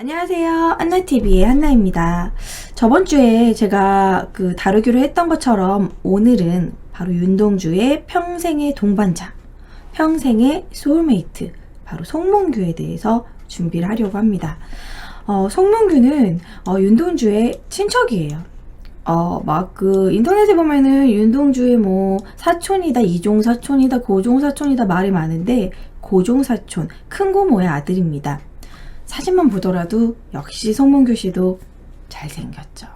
안녕하세요. 한나TV의 한나입니다. 저번 주에 제가 다루기로 했던 것처럼 오늘은 바로 윤동주의 평생의 동반자, 평생의 소울메이트, 바로 송몽규에 대해서 준비를 하려고 합니다. 송몽규는 윤동주의 친척이에요. 인터넷에 보면은 윤동주의 사촌이다, 이종사촌이다, 고종사촌이다 말이 많은데, 고종사촌, 큰 고모의 아들입니다. 사진만 보더라도 역시 송몽규 씨도 잘생겼죠.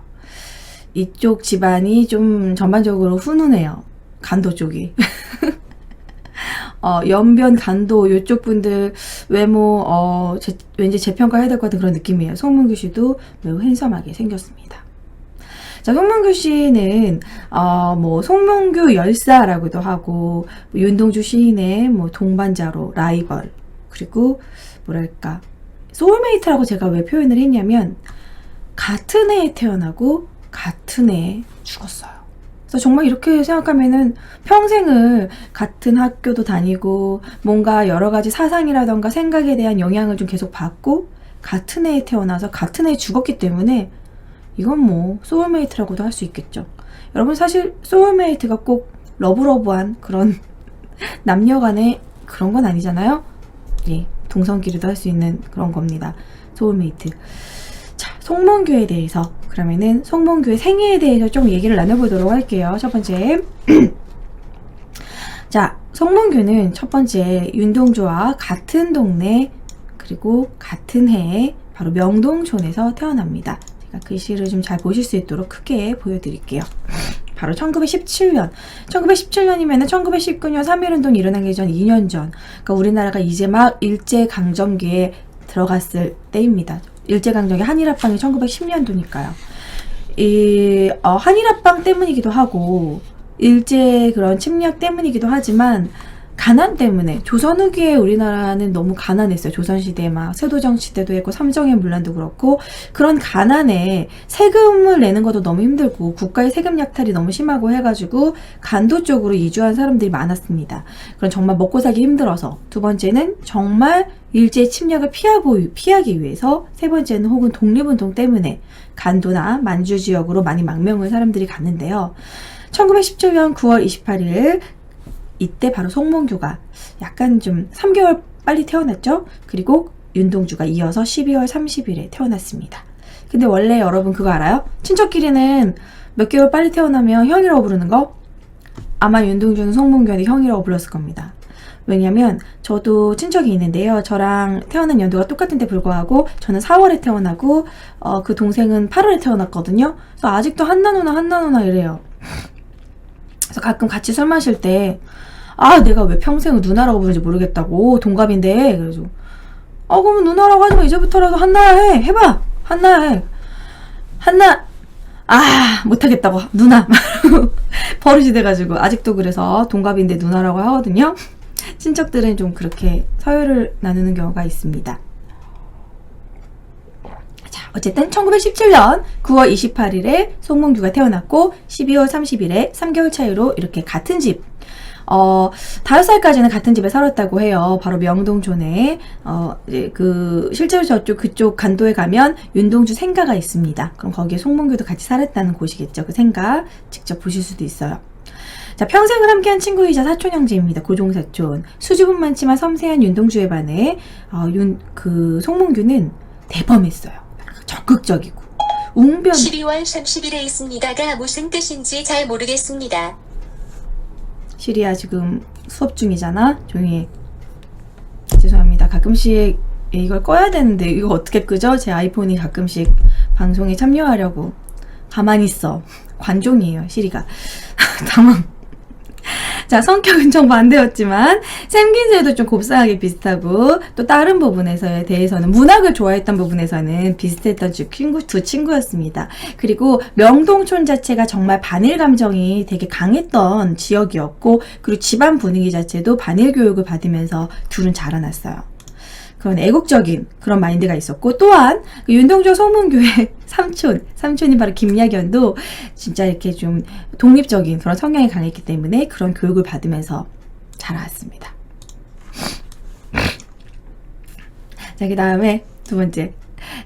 이쪽 집안이 좀 전반적으로 훈훈해요. 간도 쪽이. 연변, 간도, 이쪽 분들 외모, 왠지 재평가해야 될 것 같은 그런 느낌이에요. 송몽규 씨도 매우 핸섬하게 생겼습니다. 자, 송몽규 씨는, 송몽규 열사라고도 하고, 윤동주 시인의 동반자로, 라이벌, 그리고, 소울메이트라고 제가 왜 표현을 했냐면, 같은 해에 태어나고, 같은 해에 죽었어요. 그래서 정말 이렇게 생각하면은 평생을 같은 학교도 다니고, 뭔가 여러 가지 사상이라던가 생각에 대한 영향을 좀 계속 받고, 같은 해에 태어나서 같은 해에 죽었기 때문에, 이건 소울메이트라고도 할 수 있겠죠. 여러분, 사실 소울메이트가 꼭 러브러브한 그런 남녀 간의 그런 건 아니잖아요. 예, 동성끼리도 할 수 있는 그런 겁니다. 소울메이트. 자, 송몽규에 대해서, 그러면은 송몽규의 생애에 대해서 좀 얘기를 나눠보도록 할게요. 첫 번째. 자, 송몽규는 첫 번째 윤동주와 같은 동네, 그리고 같은 해에 바로 명동촌에서 태어납니다. 글씨를 좀 잘 보실 수 있도록 크게 보여드릴게요. 바로 1917년. 1917년이면 1919년 3.1운동이 일어나기 전 2년 전. 그러니까 우리나라가 이제 막 일제강점기에 들어갔을 때입니다. 일제강점기 한일합방이 1910년도니까요. 한일합방 때문이기도 하고, 일제 그런 침략 때문이기도 하지만, 가난 때문에 조선 후기에 우리나라는 너무 가난했어요. 조선시대에 막 세도정치때도 했고 삼정의 문란도 그렇고 그런 가난에 세금을 내는 것도 너무 힘들고 국가의 세금 약탈이 너무 심하고 해가지고 간도 쪽으로 이주한 사람들이 많았습니다. 그럼 정말 먹고 살기 힘들어서 두 번째는 정말 일제 침략을 피하기 위해서 세 번째는 혹은 독립운동 때문에 간도나 만주 지역으로 많이 망명을 사람들이 갔는데요. 1917년 9월 28일 이때 바로 송몽규가 약간 좀 3개월 빨리 태어났죠? 그리고 윤동주가 이어서 12월 30일에 태어났습니다. 근데 원래 여러분 그거 알아요? 친척끼리는 몇 개월 빨리 태어나면 형이라고 부르는 거? 아마 윤동주는 송몽규한테 형이라고 불렀을 겁니다. 왜냐면 저도 친척이 있는데요. 저랑 태어난 연도가 똑같은데 불구하고 저는 4월에 태어나고 그 동생은 8월에 태어났거든요. 그래서 아직도 한나 누나 이래요. 그래서 가끔 같이 술 마실 때 내가 왜 평생을 누나라고 부르는지 모르겠다고. 동갑인데. 그래서 그러면 누나라고 하지마. 이제부터라도 한나야 해. 해봐. 한나야 해. 한나. 못하겠다고. 누나. 버릇이 돼가지고. 아직도 그래서 동갑인데 누나라고 하거든요. 친척들은 좀 그렇게 서열을 나누는 경우가 있습니다. 자, 어쨌든 1917년 9월 28일에 송몽규가 태어났고 12월 30일에 3개월 차이로 이렇게 같은 집 5살까지는 같은 집에 살았다고 해요. 바로 명동촌에 실제로 그쪽 간도에 가면 윤동주 생가가 있습니다. 그럼 거기에 송몽규도 같이 살았다는 곳이겠죠. 그 생가 직접 보실 수도 있어요. 자, 평생을 함께한 친구이자 사촌 형제입니다. 고종사촌. 수줍음 많지만 섬세한 윤동주에 반해 송몽규는 대범했어요. 적극적이고 웅변. 12월 30일에 있습니다가 무슨 뜻인지 잘 모르겠습니다. 시리아 지금 수업 중이잖아. 조용히 해. 죄송합니다. 가끔씩 이걸 꺼야 되는데 이거 어떻게 끄죠? 제 아이폰이 가끔씩 방송에 참여하려고 가만히 있어. 관종이에요, 시리가. 당황. 자, 성격은 정반대였지만 생김새도 좀 곱상하게 비슷하고 또 다른 부분에서에 대해서는 문학을 좋아했던 부분에서는 비슷했던 두 친구였습니다. 그리고 명동촌 자체가 정말 반일 감정이 되게 강했던 지역이었고 그리고 집안 분위기 자체도 반일 교육을 받으면서 둘은 자라났어요. 그런 애국적인 그런 마인드가 있었고 또한 윤동주 송몽규의 삼촌이 바로 김야견도 진짜 이렇게 좀 독립적인 그런 성향이 강했기 때문에 그런 교육을 받으면서 자라왔습니다. 자, 그 다음에 두 번째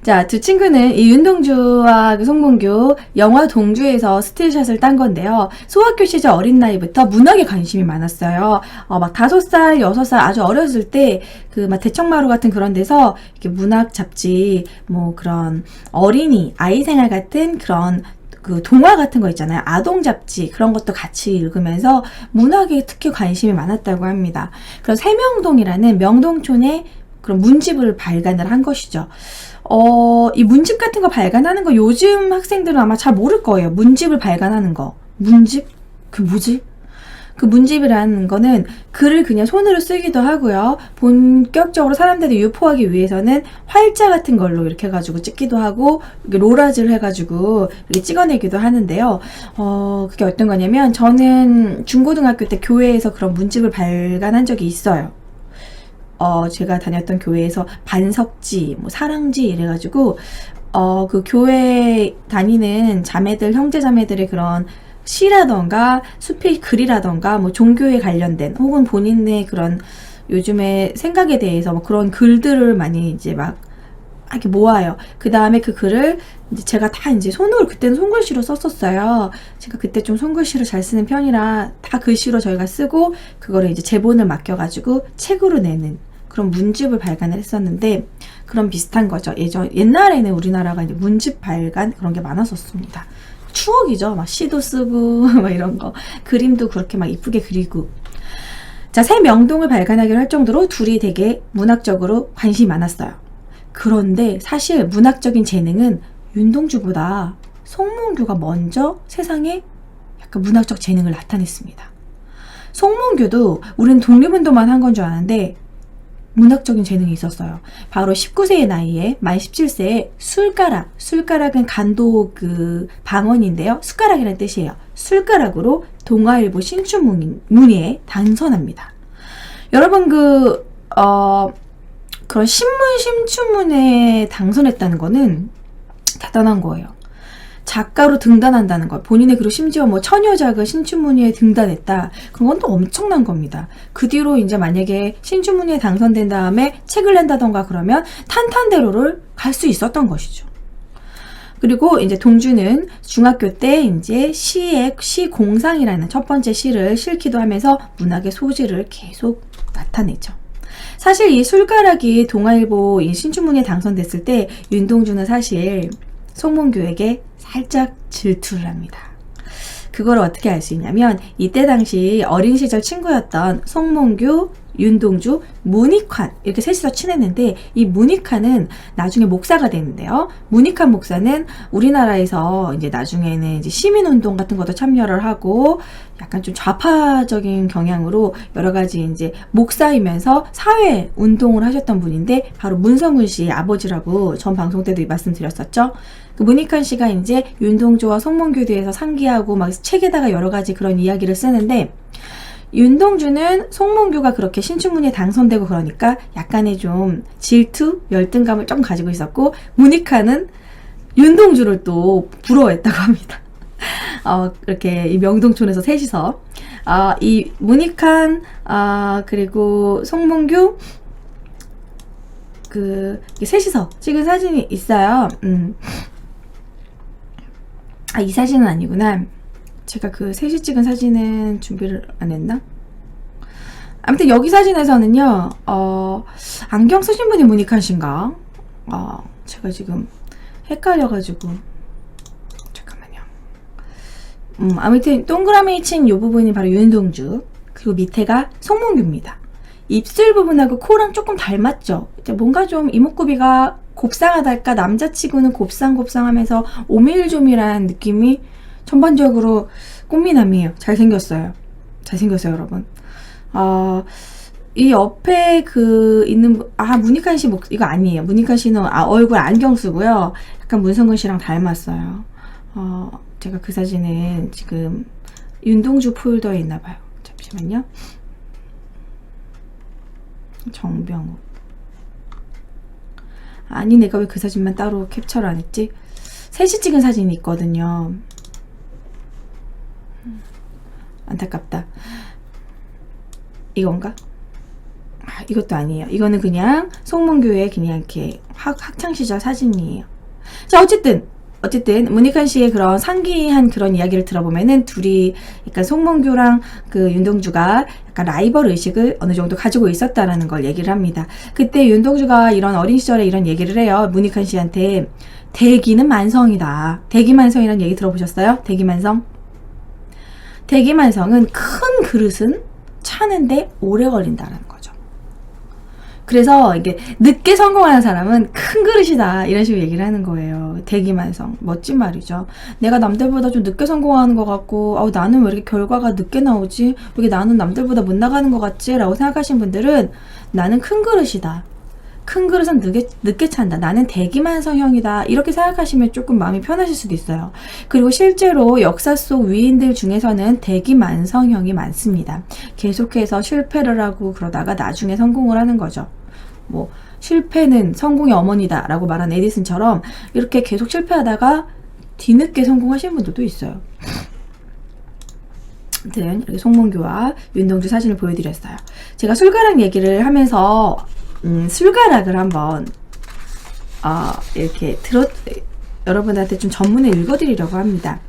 자, 두 친구는 이 윤동주와 그 송몽규 영화 동주에서 스틸샷을 딴 건데요. 소학교 시절 어린 나이부터 문학에 관심이 많았어요. 막 5살, 6살 아주 어렸을 때 그 막 대청마루 같은 그런 데서 이렇게 문학 잡지 뭐 그런 어린이 아이 생활 같은 그런 그 동화 같은 거 있잖아요. 아동 잡지 그런 것도 같이 읽으면서 문학에 특히 관심이 많았다고 합니다. 그런 세명동이라는 명동촌에 그런 문집을 발간을 한 것이죠. 이 문집 같은 거 발간하는 거 요즘 학생들은 아마 잘 모를 거예요. 문집을 발간하는 거. 문집? 그 뭐지? 그 문집이라는 거는 글을 그냥 손으로 쓰기도 하고요. 본격적으로 사람들이 유포하기 위해서는 활자 같은 걸로 이렇게 해가지고 찍기도 하고, 이렇게 로라지를 해가지고 이렇게 찍어내기도 하는데요. 그게 어떤 거냐면, 저는 중고등학교 때 교회에서 그런 문집을 발간한 적이 있어요. 제가 다녔던 교회에서 반석지, 뭐 사랑지 이래가지고, 그 교회 다니는 자매들, 형제 자매들의 그런 시라던가 수필 글이라던가 뭐 종교에 관련된 혹은 본인의 그런 요즘의 생각에 대해서 뭐 그런 글들을 많이 이제 막 이렇게 모아요. 그 다음에 그 글을 이제 제가 다 이제 손으로 그때는 손글씨로 썼었어요. 제가 그때 좀 손글씨를 잘 쓰는 편이라 다 글씨로 저희가 쓰고 그거를 이제 제본을 맡겨가지고 책으로 내는 그런 문집을 발간을 했었는데 그런 비슷한 거죠. 옛날에는 우리나라가 이제 문집 발간 그런 게 많았었습니다. 추억이죠. 막 시도 쓰고 막 이런 거 그림도 그렇게 막 이쁘게 그리고 자, 새 명동을 발간하기로 할 정도로 둘이 되게 문학적으로 관심이 많았어요. 그런데 사실 문학적인 재능은 윤동주보다 송몽규가 먼저 세상에 약간 문학적 재능을 나타냈습니다. 송몽규도 우리는 독립운동만 한 건 줄 아는데 문학적인 재능이 있었어요. 바로 19세의 나이에 만 17세에 술가락은 간도 그 방언인데요. 숟가락이라는 뜻이에요. 술가락으로 동아일보 신춘문예에 당선합니다. 여러분 그런 신춘문예에 당선했다는 거는 대단한 거예요. 작가로 등단한다는 거, 본인의 그리고 심지어 뭐 처녀작을 신춘문예에 등단했다. 그건 또 엄청난 겁니다. 그 뒤로 이제 만약에 신춘문예에 당선된 다음에 책을 낸다던가 그러면 탄탄대로를 갈 수 있었던 것이죠. 그리고 이제 동주는 중학교 때 이제 시공상이라는 첫 번째 시를 실기도 하면서 문학의 소질을 계속 나타내죠. 사실 이 술가락이 동아일보 이 신춘문예에 당선됐을 때 윤동주는 사실 송몽규에게 살짝 질투를 합니다. 그걸 어떻게 알 수 있냐면 이때 당시 어린 시절 친구였던 송몽규, 윤동주, 문익환 이렇게 셋이서 친했는데 이 문익환은 나중에 목사가 되는데요. 문익환 목사는 우리나라에서 이제 나중에는 이제 시민운동 같은 것도 참여를 하고 약간 좀 좌파적인 경향으로 여러 가지 이제 목사이면서 사회 운동을 하셨던 분인데 바로 문성훈 씨의 아버지라고 전 방송 때도 말씀드렸었죠. 그 문익환 씨가 이제 윤동주와 송몽규에 대해서 상기하고 막 책에다가 여러 가지 그런 이야기를 쓰는데 윤동주는 송몽규가 그렇게 신춘문예에 당선되고 그러니까 약간의 좀 질투, 열등감을 좀 가지고 있었고 문익환은 윤동주를 또 부러워했다고 합니다. 이렇게 이 명동촌에서 셋이서 이 문익환 그리고 송몽규 셋이서 찍은 사진이 있어요. 이 사진은 아니구나. 제가 그 셋이 찍은 사진은 준비를 안 했나? 아무튼 여기 사진에서는요, 안경 쓰신 분이 문익환 씨인가? 제가 지금 헷갈려가지고. 잠깐만요. 아무튼 동그라미 친 요 부분이 바로 윤동주. 그리고 밑에가 송몽규입니다. 입술 부분하고 코랑 조금 닮았죠? 뭔가 좀 이목구비가 곱상하달까? 남자치고는 곱상곱상하면서 오밀조밀한 느낌이 전반적으로 꽃미남이에요. 잘생겼어요. 여러분. 이 옆에 있는, 문익환 씨 이거 아니에요. 문익환 씨는 얼굴 안경 쓰고요. 약간 문성근 씨랑 닮았어요. 제가 그 사진은 지금 윤동주 폴더에 있나봐요. 잠시만요. 정병우. 아니, 내가 왜 그 사진만 따로 캡처를 안 했지? 셋이 찍은 사진이 있거든요. 안타깝다. 이건가? 이것도 아니에요. 이거는 그냥 송문교의 그냥 이렇게 학창시절 사진이에요. 자, 어쨌든 문익환 씨의 그런 상기한 그런 이야기를 들어보면은 둘이 약간 송문교랑 그 윤동주가 약간 라이벌 의식을 어느 정도 가지고 있었다라는 걸 얘기를 합니다. 그때 윤동주가 이런 어린 시절에 이런 얘기를 해요. 문익환 씨한테 대기는 만성이다. 대기만성이라는 얘기 들어보셨어요? 대기만성? 대기만성은 큰 그릇은 차는데 오래 걸린다라는 거죠. 그래서 이게 늦게 성공하는 사람은 큰 그릇이다 이런 식으로 얘기를 하는 거예요. 대기만성. 멋진 말이죠. 내가 남들보다 좀 늦게 성공하는 것 같고 나는 왜 이렇게 결과가 늦게 나오지? 왜 나는 남들보다 못 나가는 것 같지? 라고 생각하신 분들은 나는 큰 그릇이다. 큰 그릇은 늦게 찬다. 나는 대기만성형이다. 이렇게 생각하시면 조금 마음이 편하실 수도 있어요. 그리고 실제로 역사 속 위인들 중에서는 대기만성형이 많습니다. 계속해서 실패를 하고 그러다가 나중에 성공을 하는 거죠. 뭐 실패는 성공의 어머니다 라고 말한 에디슨처럼 이렇게 계속 실패하다가 뒤늦게 성공하시는 분들도 있어요. 아무튼 이렇게 송문교와 윤동주 사진을 보여드렸어요. 제가 술가락 얘기를 하면서 술가락을 한번 이렇게 여러분한테 좀 전문에 읽어드리려고 합니다.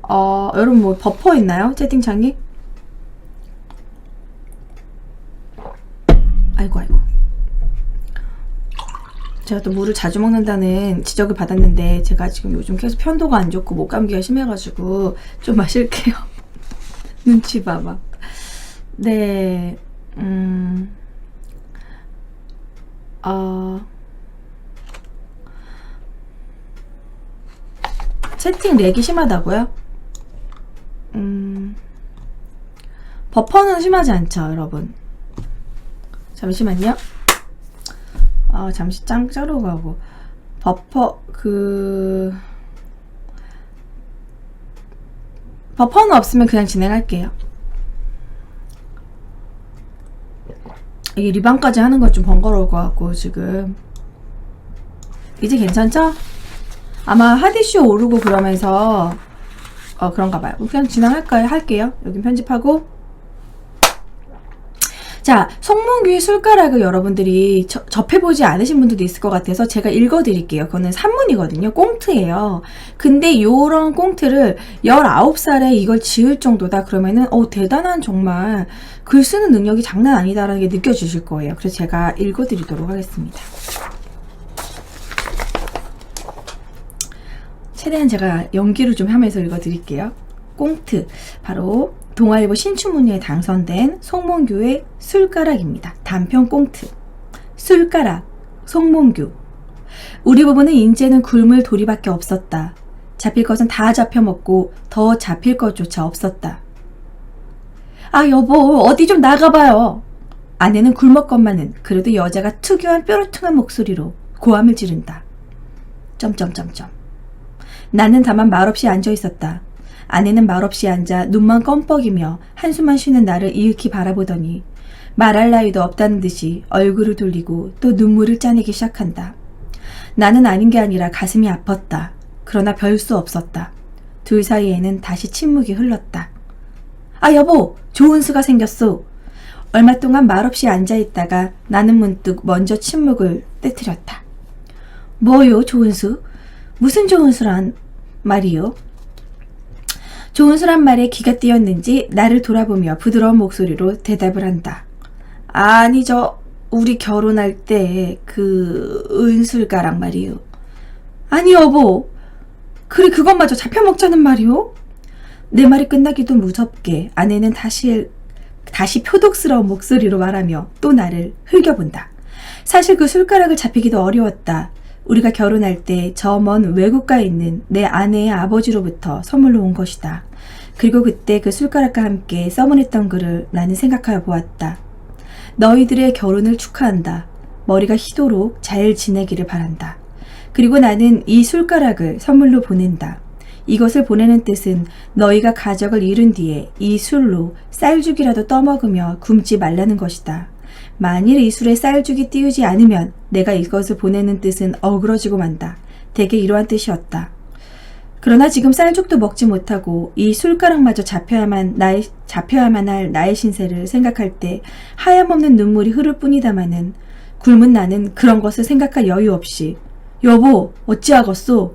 여러분 뭐 버퍼 있나요? 채팅창이? 아이고 제가 또 물을 자주 먹는다는 지적을 받았는데 제가 지금 요즘 계속 편도가 안 좋고 목감기가 심해가지고 좀 마실게요. 눈치 봐봐. 네. 채팅 렉이 심하다고요? 버퍼는 심하지 않죠, 여러분. 잠시만요. 잠시 짱 자러 가고. 버퍼는 없으면 그냥 진행할게요. 이게 리방까지 하는 건 좀 번거로울 것 같고 지금 이제 괜찮죠? 아마 하디쇼 오르고 그러면서 그런가 봐요. 그냥 할게요. 여긴 편집하고. 자, 송문교의 술가락을 여러분들이 접해보지 않으신 분들도 있을 것 같아서 제가 읽어드릴게요. 그거는 산문이거든요. 꽁트예요. 근데 요런 꽁트를 19살에 이걸 지을 정도다 그러면은 대단한 정말 글 쓰는 능력이 장난 아니다라는 게 느껴지실 거예요. 그래서 제가 읽어드리도록 하겠습니다. 최대한 제가 연기를 좀 하면서 읽어드릴게요. 꽁트. 바로 동아일보 신춘문예에 당선된 송문교의 술가락입니다. 단편 꽁트. 술가락, 송문교. 우리 부부는 인제는 굶을 도리밖에 없었다. 잡힐 것은 다 잡혀먹고 더 잡힐 것조차 없었다. 여보, 어디 좀 나가봐요. 아내는 굶었건만은 그래도 여자가 특유한 뾰루퉁한 목소리로 고함을 지른다. 점점점점. 나는 다만 말없이 앉아있었다. 아내는 말없이 앉아 눈만 껌뻑이며 한숨만 쉬는 나를 이윽히 바라보더니 말할 나위도 없다는 듯이 얼굴을 돌리고 또 눈물을 짜내기 시작한다. 나는 아닌 게 아니라 가슴이 아팠다. 그러나 별 수 없었다. 둘 사이에는 다시 침묵이 흘렀다. 여보, 좋은 수가 생겼소. 얼마 동안 말없이 앉아있다가 나는 문득 먼저 침묵을 깨뜨렸다. 뭐요, 좋은 수? 무슨 좋은 수란 말이요? 좋은 수란 말에 귀가 띄었는지 나를 돌아보며 부드러운 목소리로 대답을 한다. 아니, 우리 결혼할 때 그 은술가락 말이요. 아니, 여보. 그래, 그것마저 잡혀먹자는 말이요? 내 말이 끝나기도 무섭게 아내는 다시 표독스러운 목소리로 말하며 또 나를 흘겨본다. 사실 그 술가락을 잡히기도 어려웠다. 우리가 결혼할 때 저 먼 외국가에 있는 내 아내의 아버지로부터 선물로 온 것이다. 그리고 그때 그 술가락과 함께 써문했던 글을 나는 생각하여 보았다. 너희들의 결혼을 축하한다. 머리가 희도록 잘 지내기를 바란다. 그리고 나는 이 술가락을 선물로 보낸다. 이것을 보내는 뜻은 너희가 가족을 이룬 뒤에 이 술로 쌀죽이라도 떠먹으며 굶지 말라는 것이다. 만일 이 술에 쌀죽이 띄우지 않으면 내가 이것을 보내는 뜻은 어그러지고 만다. 대개 이러한 뜻이었다. 그러나 지금 쌀죽도 먹지 못하고 이 술가락마저 잡혀야만 할 나의 신세를 생각할 때 하염없는 눈물이 흐를 뿐이다마는 굶은 나는 그런 것을 생각할 여유 없이 여보 어찌하겠소?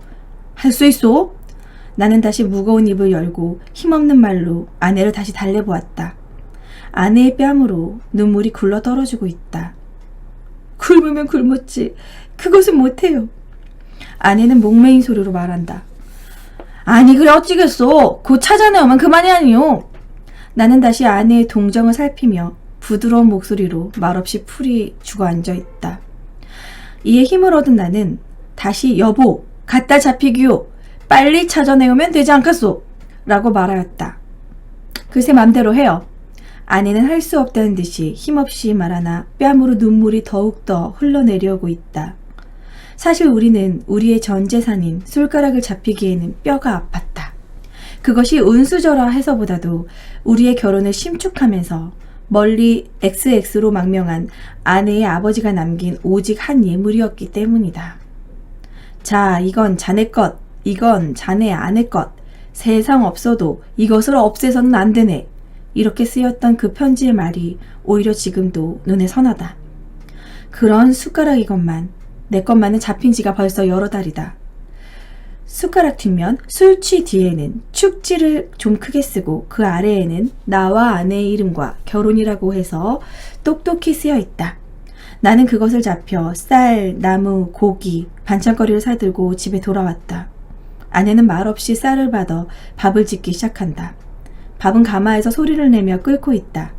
할 수 있소? 나는 다시 무거운 입을 열고 힘없는 말로 아내를 다시 달래보았다. 아내의 뺨으로 눈물이 굴러 떨어지고 있다. 굶으면 굶었지. 그것은 못해요. 아내는 목매인 소리로 말한다. 아니 그래 어찌겠소. 곧 찾아내오면 그만이 아니오. 나는 다시 아내의 동정을 살피며 부드러운 목소리로 말없이 풀이 죽어 앉아있다. 이에 힘을 얻은 나는 다시 여보 갖다 잡히기요. 빨리 찾아내오면 되지 않겠소? 라고 말하였다. 글쎄 맘대로 해요. 아내는 할 수 없다는 듯이 힘없이 말하나 뺨으로 눈물이 더욱더 흘러내려오고 있다. 사실 우리는 우리의 전 재산인 술가락을 잡히기에는 뼈가 아팠다. 그것이 은수저라 해서보다도 우리의 결혼을 심축하면서 멀리 XX로 망명한 아내의 아버지가 남긴 오직 한 예물이었기 때문이다. 자, 이건 자네 것, 이건 자네 아내 것, 세상 없어도 이것을 없애서는 안 되네. 이렇게 쓰였던 그 편지의 말이 오히려 지금도 눈에 선하다. 그런 숟가락이건만 내 것만은 잡힌 지가 벌써 여러 달이다. 숟가락 뒷면 술취 뒤에는 축지를 좀 크게 쓰고 그 아래에는 나와 아내의 이름과 결혼이라고 해서 똑똑히 쓰여 있다. 나는 그것을 잡혀 쌀, 나무, 고기, 반찬거리를 사들고 집에 돌아왔다. 아내는 말없이 쌀을 받아 밥을 짓기 시작한다. 밥은 가마에서 소리를 내며 끓고 있다.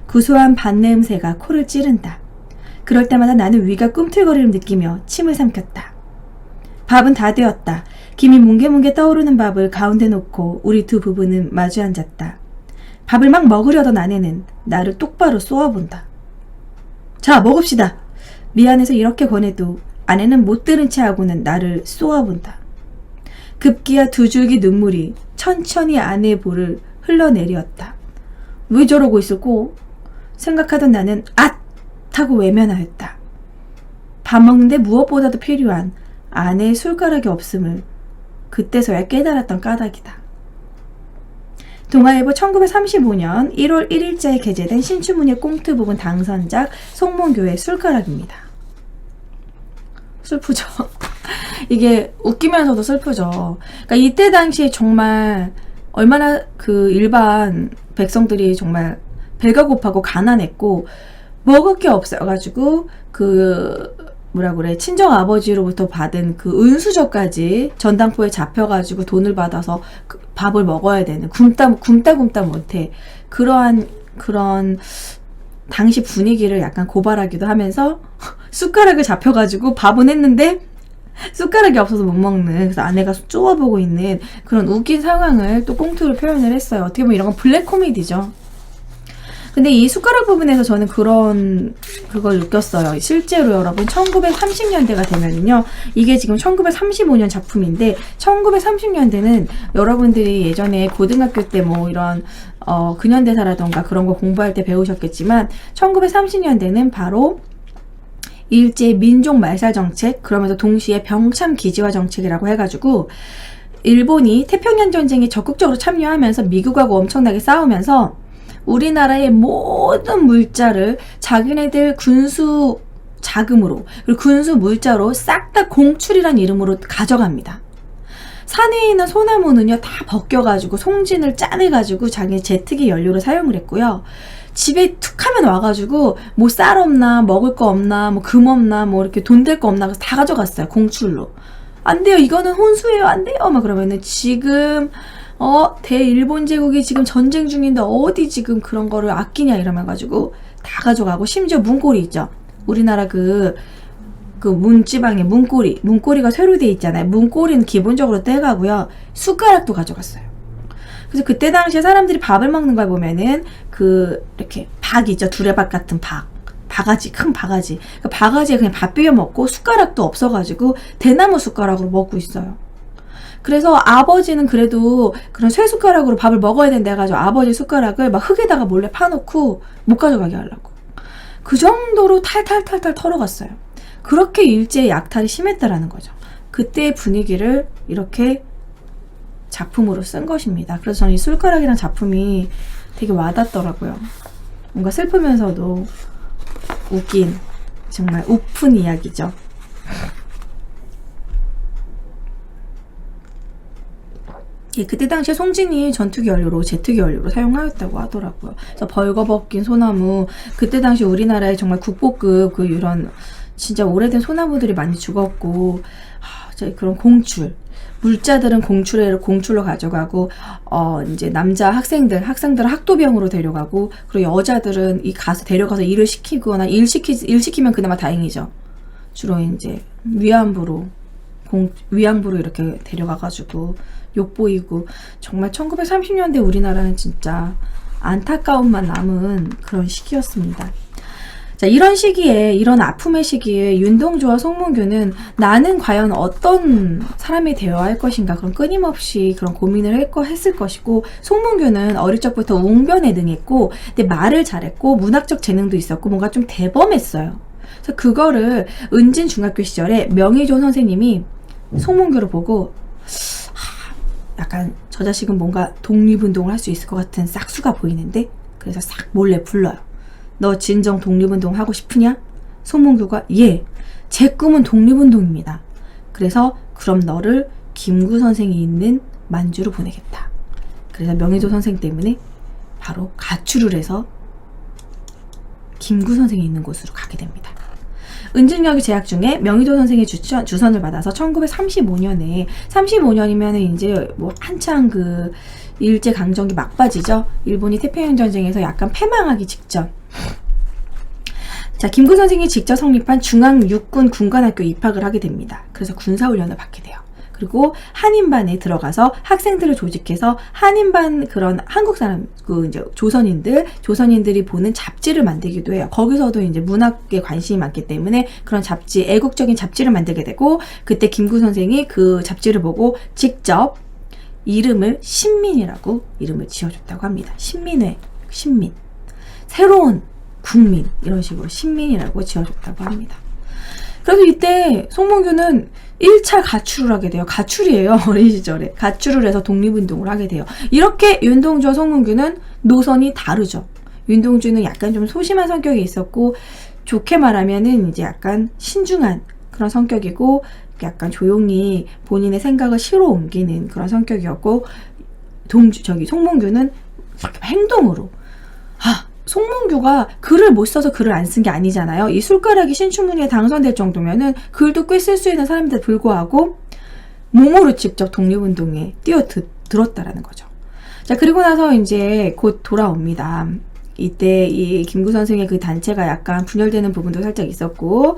구수한 밥 냄새가 코를 찌른다. 그럴 때마다 나는 위가 꿈틀거리를 느끼며 침을 삼켰다. 밥은 다 되었다. 김이 뭉게뭉게 떠오르는 밥을 가운데 놓고 우리 두 부부는 마주 앉았다. 밥을 막 먹으려던 아내는 나를 똑바로 쏘아본다. 자, 먹읍시다. 미안해서 이렇게 권해도 아내는 못 들은 채 하고는 나를 쏘아본다. 급기야 두 줄기 눈물이 천천히 아내의 볼을 흘러내렸다. 왜 저러고 있었고? 생각하던 나는 앗! 하고 외면하였다. 밥 먹는데 무엇보다도 필요한 아내의 술가락이 없음을 그때서야 깨달았던 까닭이다. 동아일보 1935년 1월 1일자에 게재된 신춘문예 꽁트 부분 당선작 송문교의 술가락입니다. 슬프죠? 이게 웃기면서도 슬프죠. 그러니까 이때 당시에 정말 얼마나 그 일반 백성들이 정말 배가 고파고 가난했고 먹을 게 없어가지고 그 뭐라 그래 친정 아버지로부터 받은 그 은수저까지 전당포에 잡혀가지고 돈을 받아서 그 밥을 먹어야 되는 굶다 못해 그런 당시 분위기를 약간 고발하기도 하면서 숟가락을 잡혀가지고 밥은 했는데 숟가락이 없어서 못 먹는 그래서 아내가 쪼아보고 있는 그런 웃긴 상황을 또 꽁트로 표현을 했어요. 어떻게 보면 이런 건 블랙 코미디죠. 근데 이 숟가락 부분에서 저는 그걸 느꼈어요. 실제로 여러분 1930년대가 되면은요. 이게 지금 1935년 작품인데 1930년대는 여러분들이 예전에 고등학교 때 뭐 이런 근현대사라던가 그런 거 공부할 때 배우셨겠지만 1930년대는 바로 일제 민족 말살 정책 그러면서 동시에 병참 기지화 정책이라고 해가지고 일본이 태평양 전쟁에 적극적으로 참여하면서 미국하고 엄청나게 싸우면서 우리나라의 모든 물자를 자기네들 군수 자금으로 그리고 군수 물자로 싹 다 공출이란 이름으로 가져갑니다. 산에 있는 소나무는요 다 벗겨가지고 송진을 짜내가지고 자기 제트기 연료로 사용을 했고요. 집에 툭 하면 와가지고 뭐 쌀 없나 먹을 거 없나 뭐 금 없나 뭐 이렇게 돈 될 거 없나 그래서 다 가져갔어요. 공출로. 안 돼요. 이거는 혼수예요. 안 돼요. 막 그러면은 지금 대일본 제국이 지금 전쟁 중인데 어디 지금 그런 거를 아끼냐 이러면가지고 다 가져가고 심지어 문고리 있죠. 우리나라 그 문지방에 문고리가 쇠로 돼 있잖아요. 문고리는 기본적으로 떼가고요. 숟가락도 가져갔어요. 그래서 그때 당시에 사람들이 밥을 먹는 걸 보면은 이렇게 박 있죠. 두레박 같은 바가지, 큰 바가지. 그 바가지에 그냥 밥 비벼 먹고 숟가락도 없어가지고 대나무 숟가락으로 먹고 있어요. 그래서 아버지는 그래도 그런 쇠숟가락으로 밥을 먹어야 된다 해가지고 아버지 숟가락을 막 흙에다가 몰래 파놓고 못 가져가게 하려고. 그 정도로 탈탈탈탈 털어갔어요. 그렇게 일제의 약탈이 심했다라는 거죠. 그때의 분위기를 이렇게 작품으로 쓴 것입니다. 그래서 저는 이 술가락이란 작품이 되게 와닿더라고요. 뭔가 슬프면서도 웃긴, 정말 우픈 이야기죠. 예, 그때 당시에 송진이 전투기 연료로 제트기 연료로 사용하였다고 하더라고요. 그래서 벌거벗긴 소나무, 그때 당시 우리나라에 정말 국보급 그 이런 진짜 오래된 소나무들이 많이 죽었고, 그런 공출, 물자들은 공출로 가져가고, 이제 남자 학생들을 학도병으로 데려가고, 그리고 여자들은 데려가서 일을 시키거나, 일 시키면 그나마 다행이죠. 주로 이제 위안부로 이렇게 데려가가지고 욕보이고, 정말 1930년대 우리나라는 진짜 안타까움만 남은 그런 시기였습니다. 자, 이런 시기에, 이런 아픔의 시기에 윤동주와 송문규는 나는 과연 어떤 사람이 되어야 할 것인가, 그런 끊임없이 그런 고민을 했을 것이고, 송문규는 어릴 적부터 웅변에 능했고, 근데 말을 잘했고, 문학적 재능도 있었고, 뭔가 좀 대범했어요. 그래서 그거를 은진 중학교 시절에 명희조 선생님이 송문규를 보고, 약간 저 자식은 뭔가 독립운동을 할 수 있을 것 같은 싹수가 보이는데, 그래서 싹 몰래 불러요. 너 진정 독립운동 하고 싶으냐? 송문규가 예, 제 꿈은 독립운동입니다. 그래서 그럼 너를 김구 선생이 있는 만주로 보내겠다. 그래서 명희조 선생 때문에 바로 가출을 해서 김구 선생이 있는 곳으로 가게 됩니다. 은진여기 재학 중에 명희조 선생의 주선을 받아서 1935년에 35년이면 이제 뭐 한창 그 일제강점기 막바지죠. 일본이 태평양 전쟁에서 약간 패망하기 직전. 자, 김구 선생이 직접 성립한 중앙육군 군관학교에 입학을 하게 됩니다. 그래서 군사훈련을 받게 돼요. 그리고 한인반에 들어가서 학생들을 조직해서 한인반 그런 한국 사람, 이제 조선인들이 보는 잡지를 만들기도 해요. 거기서도 이제 문학에 관심이 많기 때문에 그런 잡지, 애국적인 잡지를 만들게 되고, 그때 김구 선생이 그 잡지를 보고 직접 이름을 신민이라고 이름을 지어줬다고 합니다. 신민회, 신민. 새로운 국민, 이런 식으로 신민이라고 지어줬다고 합니다. 그래서 이때 송문규는 1차 가출을 하게 돼요. 가출이에요. 어린 시절에. 가출을 해서 독립운동을 하게 돼요. 이렇게 윤동주와 송문규는 노선이 다르죠. 윤동주는 약간 좀 소심한 성격이 있었고, 좋게 말하면은 이제 약간 신중한 그런 성격이고, 약간 조용히 본인의 생각을 시로 옮기는 그런 성격이었고, 송문규는 행동으로, 송문규가 글을 못 써서 글을 안 쓴 게 아니잖아요. 이 술가락이 신춘문예에 당선될 정도면은 글도 꽤 쓸 수 있는 사람인데 불구하고 몸으로 직접 독립운동에 뛰어들었다라는 거죠. 자, 그리고 나서 이제 곧 돌아옵니다. 이때 이 김구 선생의 그 단체가 약간 분열되는 부분도 살짝 있었고,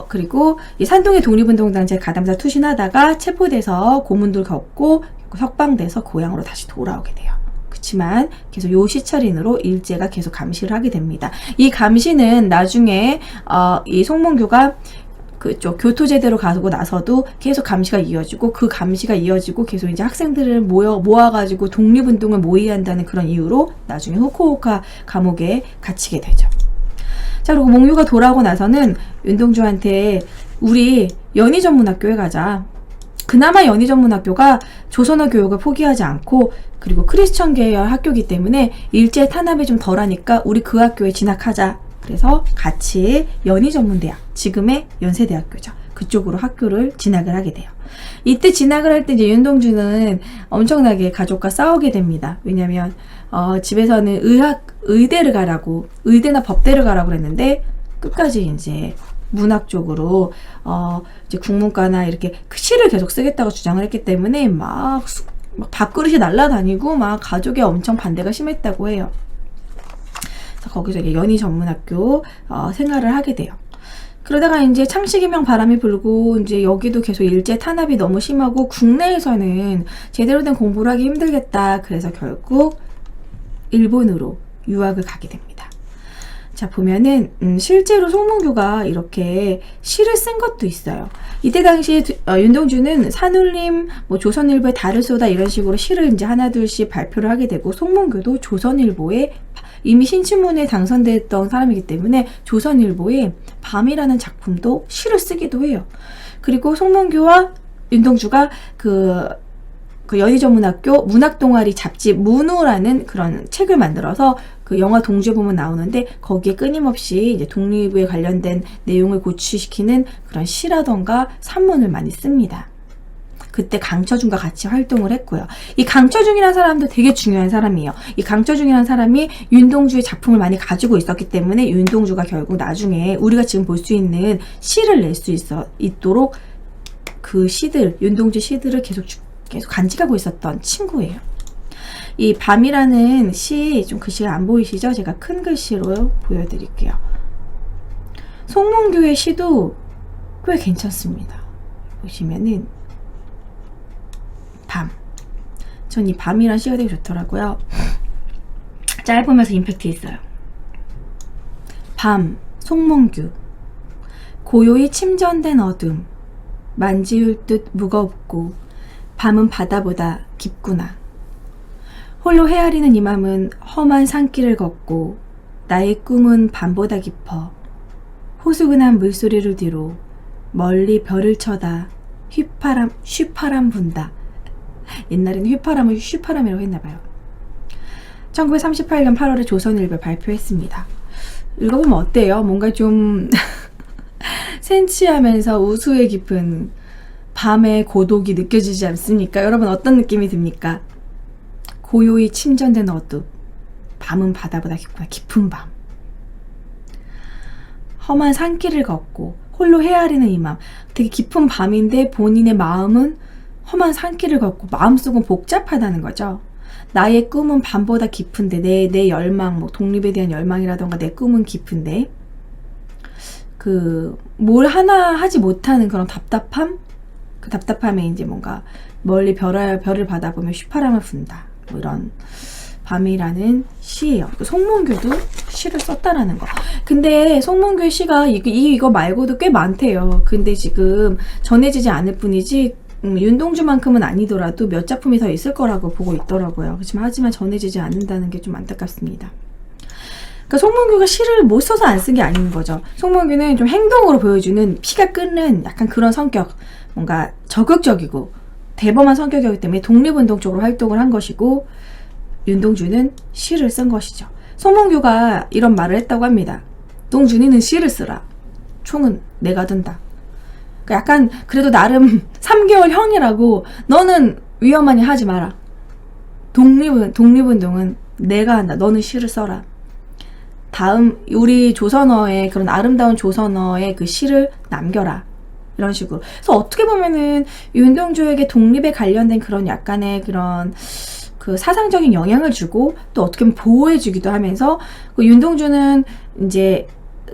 그리고 이 산동의 독립운동단체 가담사 투신하다가 체포돼서 고문도 겪고 석방돼서 고향으로 다시 돌아오게 돼요. 그렇지만 계속 요 시찰인으로 일제가 계속 감시를 하게 됩니다. 이 감시는 나중에 이 송문규가 그쪽 교토제대로 가고 나서도 계속 감시가 이어지고, 그 감시가 이어지고 계속 이제 학생들을 모아가지고 독립운동을 모의한다는 그런 이유로 나중에 후쿠오카 감옥에 갇히게 되죠. 자, 그리고 몽유가 돌아오고 나서는 윤동주한테 우리 연희전문학교에 가자. 그나마 연희전문학교가 조선어 교육을 포기하지 않고, 그리고 크리스천 계열 학교이기 때문에 일제 탄압이 좀 덜하니까 우리 그 학교에 진학하자. 그래서 같이 연희전문대학, 지금의 연세대학교죠. 그쪽으로 학교를 진학을 하게 돼요. 이때 진학을 할 때 이제 윤동주는 엄청나게 가족과 싸우게 됩니다. 왜냐면 집에서는 의대를 가라고, 의대나 법대를 가라고 그랬는데 끝까지 이제 문학 쪽으로 이제 국문과나 이렇게 시를 계속 쓰겠다고 주장을 했기 때문에 막 밥그릇이 날아다니고 막 가족의 엄청 반대가 심했다고 해요. 그래서 거기서 이제 연희전문학교 생활을 하게 돼요. 그러다가 이제 창씨기명 바람이 불고 이제 여기도 계속 일제 탄압이 너무 심하고 국내에서는 제대로 된 공부를 하기 힘들겠다. 그래서 결국 일본으로 유학을 가게 됩니다. 자, 보면은 실제로 송문규가 이렇게 시를 쓴 것도 있어요. 이때 당시에 윤동주는 산울림, 뭐 조선일보의 달을 쏘다 이런 식으로 시를 이제 하나둘씩 발표를 하게 되고, 송문규도 조선일보에 이미 신춘문예에 당선됐던 사람이기 때문에 조선일보에 밤이라는 작품도 시를 쓰기도 해요. 그리고 송문규와 윤동주가 그 그 연희전문학교 문학동아리 잡지 문우라는 그런 책을 만들어서 그 영화 동주에 보면 나오는데 거기에 끊임없이 이제 독립에 관련된 내용을 고취시키는 그런 시라던가 산문을 많이 씁니다. 그때 강처중과 같이 활동을 했고요. 이 강처중이라는 사람도 되게 중요한 사람이에요. 이 강처중이라는 사람이 윤동주의 작품을 많이 가지고 있었기 때문에 윤동주가 결국 나중에 우리가 지금 볼 수 있는 시를 낼 수 있도록 그 시들, 윤동주 시들을 계속 간직하고 있었던 친구예요. 이 밤이라는 시, 좀 글씨가 안 보이시죠? 제가 큰 글씨로 보여드릴게요. 송문교의 시도 꽤 괜찮습니다. 보시면은 밤. 전 이 밤이란 시가 되게 좋더라고요. 짧으면서 임팩트 있어요. 밤, 송문규. 고요히 침전된 어둠. 만지울 듯 무겁고 밤은 바다보다 깊구나. 홀로 헤아리는 이 맘은 험한 산길을 걷고 나의 꿈은 밤보다 깊어. 호수근한 물소리를 뒤로 멀리 별을 쳐다 휘파람 분다. 옛날에는 휘파람을 쉬파람이라고 했나봐요. 1938년 8월에 조선일보 발표했습니다. 읽어보면 어때요? 뭔가 좀 센치하면서 우수에 깊은 밤의 고독이 느껴지지 않습니까? 여러분 어떤 느낌이 듭니까? 고요히 침전된 어둠, 밤은 바다보다 깊구나. 깊은 밤. 험한 산길을 걷고 홀로 헤아리는 이 마음. 되게 깊은 밤인데 본인의 마음은 험한 산길을 걷고 마음속은 복잡하다는 거죠. 나의 꿈은 밤보다 깊은데 내 열망, 뭐 독립에 대한 열망이라던가 내 꿈은 깊은데 뭘 하나 하지 못하는 그런 답답함? 그 답답함에 이제 뭔가 멀리 별을 바라보며 휘파람을 분다. 뭐 이런 밤이라는 시예요. 송문교도 시를 썼다라는 거. 근데 송문교의 시가 이거 말고도 꽤 많대요. 근데 지금 전해지지 않을 뿐이지 윤동주만큼은 아니더라도 몇 작품이 더 있을 거라고 보고 있더라고요. 하지만 전해지지 않는다는 게 좀 안타깝습니다. 그러니까 송문규가 시를 못 써서 안 쓴 게 아닌 거죠. 송문규는 좀 행동으로 보여주는 피가 끓는 약간 그런 성격, 뭔가 적극적이고 대범한 성격이기 때문에 독립운동 쪽으로 활동을 한 것이고 윤동주는 시를 쓴 것이죠. 송문규가 이런 말을 했다고 합니다. 동준이는 시를 쓰라. 총은 내가 든다. 그러니까 약간 그래도 나름 3개월 형이라고 너는 위험하니 하지 마라. 독립운동은 내가 한다. 너는 시를 써라. 다음 우리 조선어의 그런 아름다운 조선어의 그 시를 남겨라. 이런 식으로. 그래서 어떻게 보면은 윤동주에게 독립에 관련된 그런 약간의 그런 그 사상적인 영향을 주고 또 어떻게 보면 보호해주기도 하면서 그 윤동주는 이제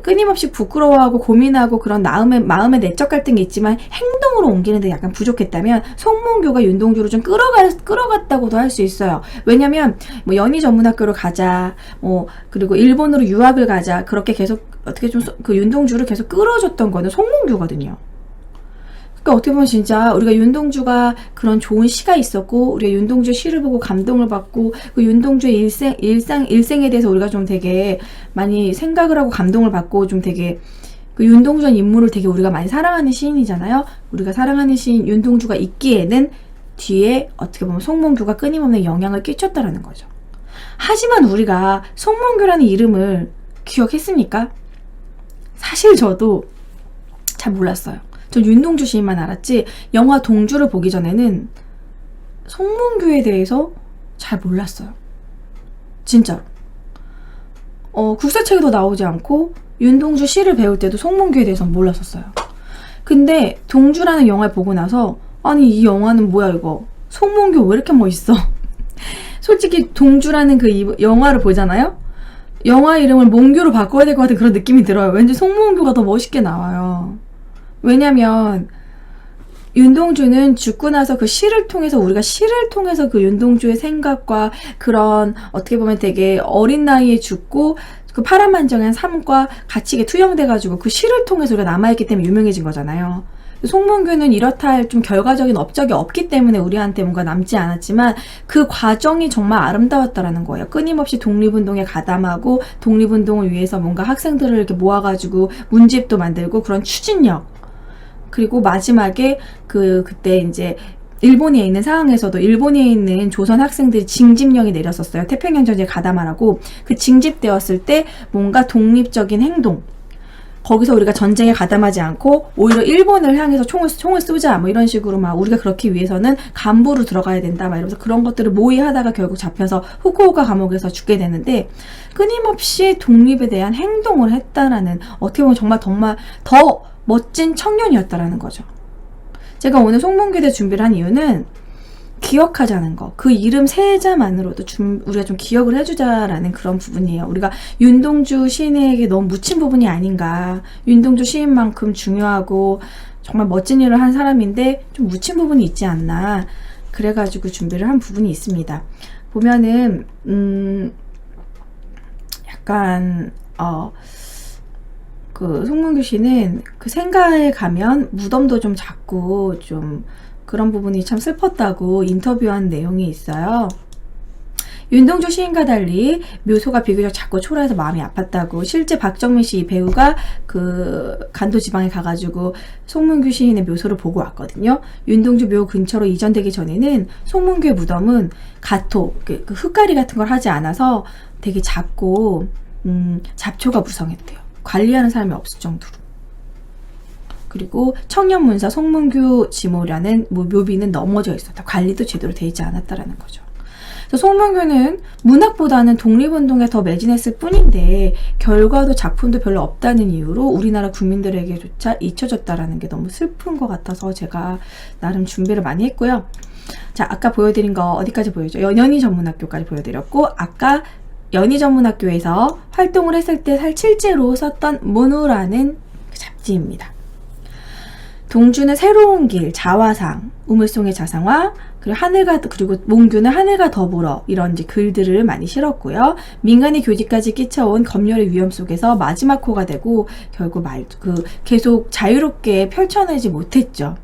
끊임없이 부끄러워하고 고민하고 그런 마음의 내적 갈등이 있지만 행동으로 옮기는데 약간 부족했다면 송문교가 윤동주를 좀 끌어갔다고도 할 수 있어요. 왜냐면 뭐 연희전문학교로 가자, 뭐 그리고 일본으로 유학을 가자 그렇게 계속 어떻게 좀 그 윤동주를 계속 끌어줬던 거는 송문교거든요. 그러니까 어떻게 보면 진짜 우리가 윤동주가 그런 좋은 시가 있었고 우리가 윤동주의 시를 보고 감동을 받고 그 윤동주의 일생에 대해서 우리가 좀 되게 많이 생각을 하고 감동을 받고 좀 되게 그 윤동주라는 인물을 되게 우리가 많이 사랑하는 시인이잖아요. 우리가 사랑하는 시인 윤동주가 있기에는 뒤에 어떻게 보면 송문규가 끊임없는 영향을 끼쳤다라는 거죠. 하지만 우리가 송문규라는 이름을 기억했습니까? 사실 저도 잘 몰랐어요. 전 윤동주 시인만 알았지 영화 동주를 보기 전에는 송문규에 대해서 잘 몰랐어요. 진짜로. 국사책에도 나오지 않고 윤동주 시를 배울 때도 송문규에 대해서는 몰랐었어요. 근데 동주라는 영화를 보고 나서 아니 이 영화는 뭐야 이거 송문규 왜 이렇게 멋있어. 솔직히 동주라는 그 영화를 보잖아요. 영화 이름을 몽규로 바꿔야 될 것 같은 그런 느낌이 들어요. 왠지 송문규가 더 멋있게 나와요. 왜냐면 윤동주는 죽고 나서 그 시를 통해서 우리가 시를 통해서 그 윤동주의 생각과 그런 어떻게 보면 되게 어린 나이에 죽고 그 파란만장한 삶과 같이 이게 투영돼가지고 그 시를 통해서 우리가 남아있기 때문에 유명해진 거잖아요. 송문규는 이렇다 할 좀 결과적인 업적이 없기 때문에 우리한테 뭔가 남지 않았지만 그 과정이 정말 아름다웠다라는 거예요. 끊임없이 독립운동에 가담하고 독립운동을 위해서 뭔가 학생들을 이렇게 모아가지고 문집도 만들고 그런 추진력 그리고 마지막에 그때 이제 일본에 있는 상황에서도 일본에 있는 조선 학생들이 징집령이 내렸었어요. 태평양 전쟁에 가담하라고. 그 징집되었을 때 뭔가 독립적인 행동, 거기서 우리가 전쟁에 가담하지 않고 오히려 일본을 향해서 총을 쏘자 뭐 이런 식으로 막 우리가 그렇기 위해서는 간부로 들어가야 된다 막 이러면서 그런 것들을 모의하다가 결국 잡혀서 후쿠오카 감옥에서 죽게 되는데, 끊임없이 독립에 대한 행동을 했다라는, 어떻게 보면 정말 더 멋진 청년이었다라는 거죠. 제가 오늘 송문교대 준비를 한 이유는 기억하자는 거, 그 이름 세 자만으로도 우리가 좀 기억을 해주자라는 그런 부분이에요. 우리가 윤동주 시인에게 너무 묻힌 부분이 아닌가. 윤동주 시인만큼 중요하고 정말 멋진 일을 한 사람인데 좀 묻힌 부분이 있지 않나. 그래가지고 준비를 한 부분이 있습니다. 보면은 약간 그 송문교 씨는 그 생가에 가면 무덤도 좀 작고 좀 그런 부분이 참 슬펐다고 인터뷰한 내용이 있어요. 윤동주 시인과 달리 묘소가 비교적 작고 초라해서 마음이 아팠다고. 실제 박정민 씨 배우가 그 간도 지방에 가가지고 송문교 시인의 묘소를 보고 왔거든요. 윤동주 묘 근처로 이전되기 전에는 송문교의 무덤은 가토, 그 흙가리 같은 걸 하지 않아서 되게 작고 잡초가 무성했대요. 관리하는 사람이 없을 정도로. 그리고 청년문사 송문교 지모라는 묘비는 넘어져 있었다. 관리도 제대로 되어 있지 않았다라는 거죠. 그래서 송문교는 문학보다는 독립운동에 더 매진했을 뿐인데 결과도 작품도 별로 없다는 이유로 우리나라 국민들에게조차 잊혀졌다라는 게 너무 슬픈 것 같아서 제가 나름 준비를 많이 했고요. 자, 아까 보여드린 거 어디까지 보여줘? 연희전문학교까지 보여드렸고, 아까 연희전문학교에서 활동을 했을 때 실제로 썼던 문우라는 잡지입니다. 동주는 새로운 길, 자화상, 우물송의 자상화, 그리고 몽규는 하늘과 더불어 이런 이제 글들을 많이 실었고요. 민간의 교직까지 끼쳐온 검열의 위험 속에서 마지막 호가 되고 결국 계속 자유롭게 펼쳐내지 못했죠.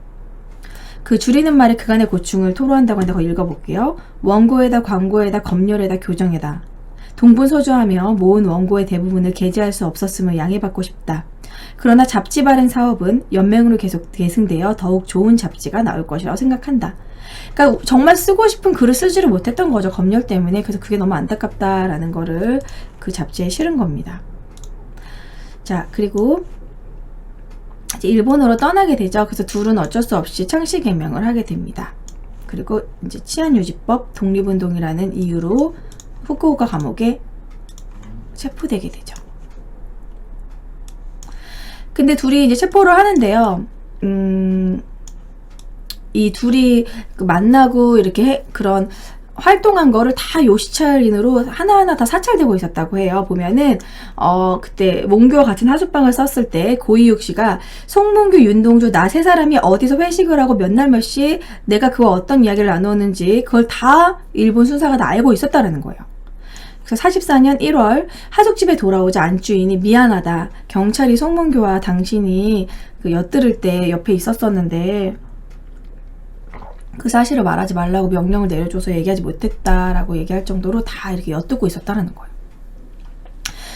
그 줄이는 말에 그간의 고충을 토로한다고 하는데 그거 읽어볼게요. 원고에다 광고에다 검열에다 교정에다 동분서주하며 모은 원고의 대부분을 게재할 수 없었음을 양해받고 싶다. 그러나 잡지 발행 사업은 연맹으로 계속 계승되어 더욱 좋은 잡지가 나올 것이라고 생각한다. 그러니까 정말 쓰고 싶은 글을 쓰지를 못했던 거죠. 검열 때문에. 그래서 그게 너무 안타깝다라는 거를 그 잡지에 실은 겁니다. 자, 그리고 이제 일본으로 떠나게 되죠. 그래서 둘은 어쩔 수 없이 창씨 개명을 하게 됩니다. 그리고 이제 치안유지법, 독립운동이라는 이유로 후쿠오카 감옥에 체포되게 되죠. 근데 둘이 이제 체포를 하는데요. 이 둘이 만나고 이렇게 그런 활동한 거를 다 요시찰린으로 하나하나 다 사찰되고 있었다고 해요. 보면은 그때 몽교와 같은 하숙방을 썼을 때 고이육 씨가 송문교, 윤동주 나 세 사람이 어디서 회식을 하고 몇 날 몇 시 내가 그와 어떤 이야기를 나누었는지 그걸 다 일본 순사가 다 알고 있었다라는 거예요. 그래서 44년 1월 하숙집에 돌아오자 안주인이 미안하다. 경찰이 송문교와 당신이 그 엿들을 때 옆에 있었었는데 그 사실을 말하지 말라고 명령을 내려줘서 얘기하지 못했다라고 얘기할 정도로 다 이렇게 엿듣고 있었다라는 거예요.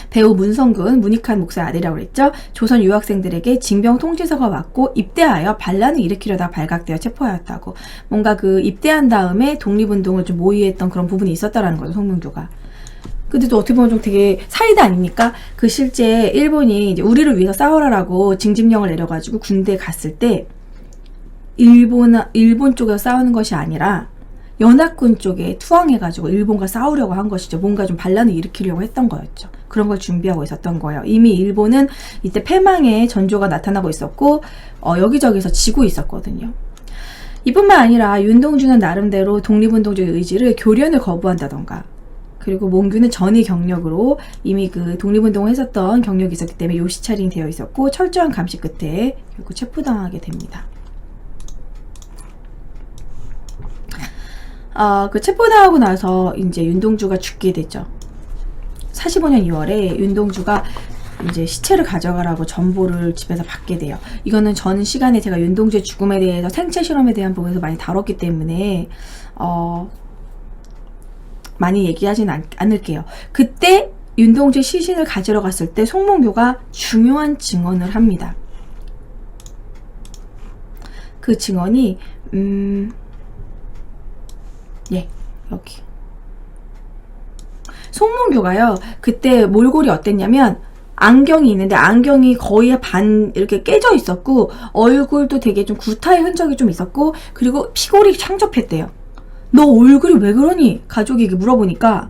배우 문성근, 문익환 목사의 아들이라고 그랬죠. 조선 유학생들에게 징병 통지서가 왔고 입대하여 반란을 일으키려다 발각되어 체포하였다고. 뭔가 그 입대한 다음에 독립운동을 좀 모의했던 그런 부분이 있었다라는 거죠, 송문교가. 근데 또 어떻게 보면 좀 되게 사이다 아닙니까? 그 실제 일본이 이제 우리를 위해서 싸우라라고 징집령을 내려가지고 군대에 갔을 때 일본 쪽에서 싸우는 것이 아니라 연합군 쪽에 투항해가지고 일본과 싸우려고 한 것이죠. 뭔가 좀 반란을 일으키려고 했던 거였죠. 그런 걸 준비하고 있었던 거예요. 이미 일본은 이때 패망의 전조가 나타나고 있었고 여기저기서 지고 있었거든요. 이뿐만 아니라 윤동주는 나름대로 독립운동적인 의지를 교련을 거부한다던가, 그리고 몽규는 전위 경력으로 이미 그 독립운동을 했었던 경력이 있었기 때문에 요시찰인이 되어 있었고 철저한 감시 끝에 결국 체포당하게 됩니다. 그 체포당하고 나서 이제 윤동주가 죽게 되죠. 45년 2월에 윤동주가 이제 시체를 가져가라고 전보를 집에서 받게 돼요. 이거는 전 시간에 제가 윤동주의 죽음에 대해서 생체 실험에 대한 부분에서 많이 다뤘기 때문에 많이 얘기하진 않을게요. 그때 윤동주의 시신을 가지러 갔을 때 송문교가 중요한 증언을 합니다. 그 증언이 예, 여기. 송문교가요, 그때 몰골이 어땠냐면, 안경이 있는데 안경이 거의 반 이렇게 깨져 있었고, 얼굴도 되게 좀 구타의 흔적이 좀 있었고, 그리고 피골이 창접했대요. 너 얼굴이 왜 그러니? 가족이 물어보니까,